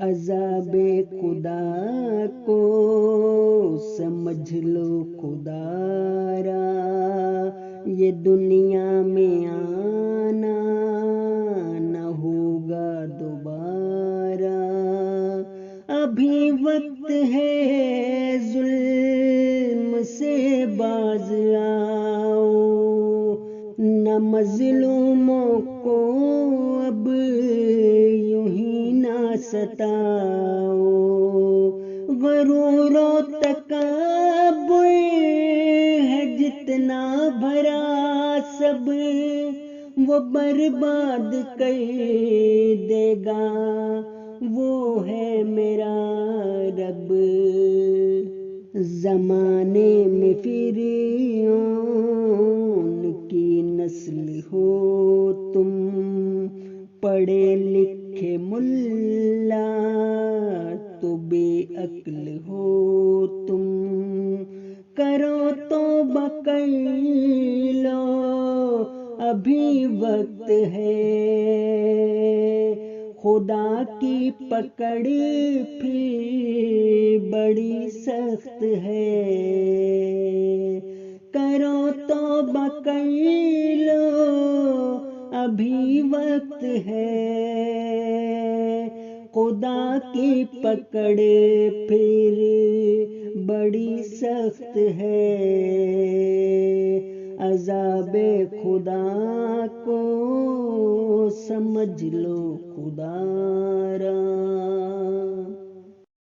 عذاب خدا کو سمجھ لو خدارا، یہ دنیا میں آنا نہ ہوگا دوبارہ، ابھی وقت ہے ظلم سے باز آؤ، نہ مظلوموں کو اب یوں ہی نہ ستاؤ، غرور و تکبر ہے جتنا بھرا سب وہ برباد کر دے گا، وہ ہے میرا رب۔ زمانے میں فرعون کی نسل ہو تم، پڑھے لکھے ملا تو بے عقل ہو تم، کرو توبہ کر لو ابھی وقت ہے، خدا کی پکڑ پھر بڑی سخت ہے، کرو توبہ کر لو ابھی وقت ہے، خدا کی پکڑ پھر بڑی سخت ہے، عذاب خدا کو سمجھ لو خدارا۔